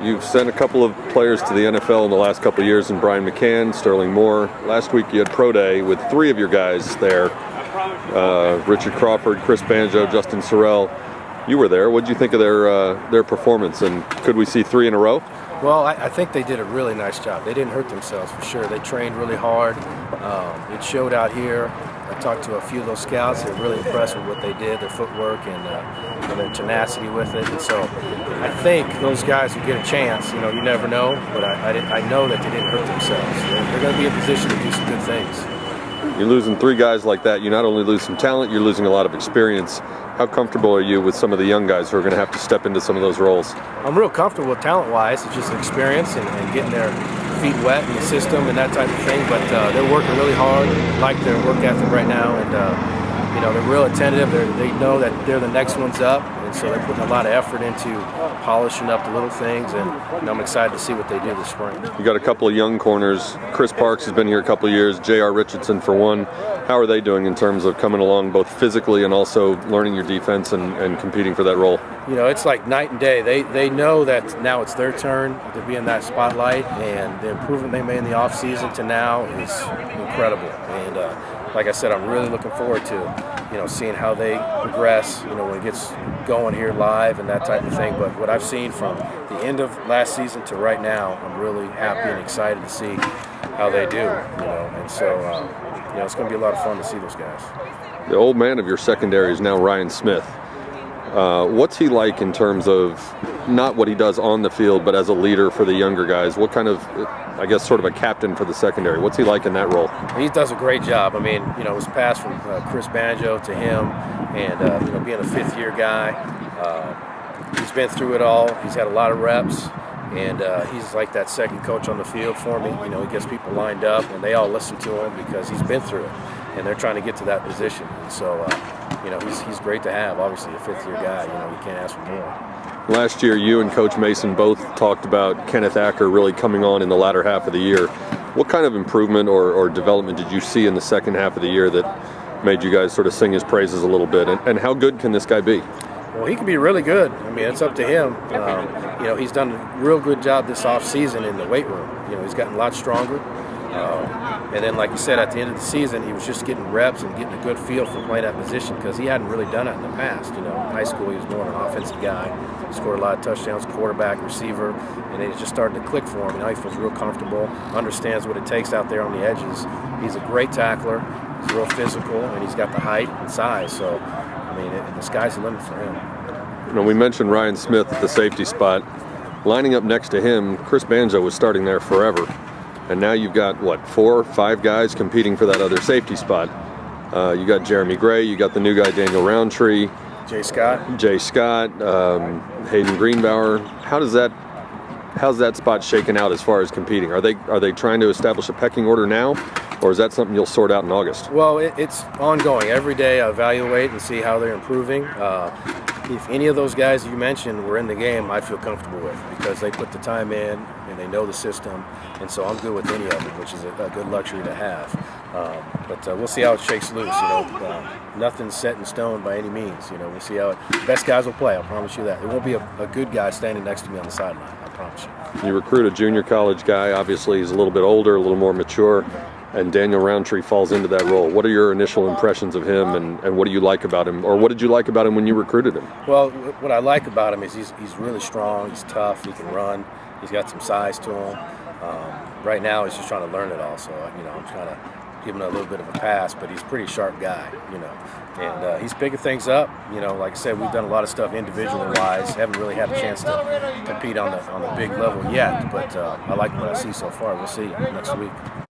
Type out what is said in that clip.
You've sent a couple of players to the NFL in the last couple of years, in Brian McCann, Sterling Moore. Last week you had Pro Day with 3 of your guys there, Richard Crawford, Chris Banjo, Justin Sorrell. You were there. What did you think of their performance, and could we see 3 in a row? Well, I think they did a really nice job. They didn't hurt themselves, for sure. They trained really hard. It showed out here. I talked to a few of those scouts. They were really impressed with what they did, their footwork and their tenacity with it. And so I think those guys who get a chance, you never know, but I know that they didn't hurt themselves. They're going to be in position to do some good things. You're losing 3 guys like that. You not only lose some talent, you're losing a lot of experience. How comfortable are you with some of the young guys who are going to have to step into some of those roles? I'm real comfortable with talent-wise. It's just experience and getting their feet wet in the system and that type of thing. But they're working really hard. I like their work ethic right now, and they're real attentive. They know that they're the next ones up, and so they're putting a lot of effort into polishing up the little things. And I'm excited to see what they do this spring. You got a couple of young corners. Chris Parks has been here a couple of years. J.R. Richardson for one. How are they doing in terms of coming along both physically and also learning your defense and competing for that role? It's like night and day. They know that now it's their turn to be in that spotlight, and the improvement they made in the offseason to now is incredible. And like I said, I'm really looking forward to seeing how they progress, when it gets going here live and that type of thing. But what I've seen from the end of last season to right now, I'm really happy and excited to see how they do, and so it's going to be a lot of fun to see those guys. The old man of your secondary is now Ryan Smith. What's he like in terms of not what he does on the field, but as a leader for the younger guys? What kind of, sort of a captain for the secondary? What's he like in that role? He does a great job. It was passed from Chris Banjo to him, and being a 5th-year guy, he's been through it all. He's had a lot of reps, and he's like that second coach on the field for me. He gets people lined up, and they all listen to him because he's been through it, and they're trying to get to that position. And so, he's great to have. Obviously, a 5th-year guy. You can't ask for more. Last year, you and Coach Mason both talked about Kenneth Acker really coming on in the latter half of the year. What kind of improvement or development did you see in the second half of the year that made you guys sort of sing his praises a little bit? And how good can this guy be? Well, he can be really good. It's up to him. He's done a real good job this offseason in the weight room. He's gotten a lot stronger. And then, like you said, at the end of the season, he was just getting reps and getting a good feel for playing that position because he hadn't really done it in the past. In high school, he was more an offensive guy. He scored a lot of touchdowns, quarterback, receiver, and it just started to click for him. Now he feels real comfortable, understands what it takes out there on the edges. He's a great tackler. He's real physical, and he's got the height and size. So, the sky's the limit for him. We mentioned Ryan Smith at the safety spot. Lining up next to him, Chris Banjo was starting there forever. And now you've got, 4 or 5 guys competing for that other safety spot. You got Jeremy Gray, you got the new guy, Daniel Roundtree. Jay Scott, Hayden Greenbauer. How's that spot shaken out as far as competing? Are they trying to establish a pecking order now, or is that something you'll sort out in August? Well, it's ongoing. Every day I evaluate and see how they're improving. If any of those guys you mentioned were in the game, I'd feel comfortable with because they put the time in and they know the system, and so I'm good with any of them, which is a good luxury to have. But we'll see how it shakes loose. Nothing's set in stone by any means. We'll see how the best guys will play. I promise you that. There won't be a good guy standing next to me on the sideline. I promise you. You recruit a junior college guy. Obviously, he's a little bit older, a little more mature. And Daniel Roundtree falls into that role. What are your initial impressions of him, and what do you like about him, or what did you like about him when you recruited him? Well, what I like about him is he's really strong, he's tough, he can run, he's got some size to him. Right now he's just trying to learn it all, so I'm trying to give him a little bit of a pass, but he's a pretty sharp guy, and he's picking things up. Like I said, we've done a lot of stuff individual-wise, haven't really had a chance to compete on the big level yet, but I like what I see so far. We'll see next week.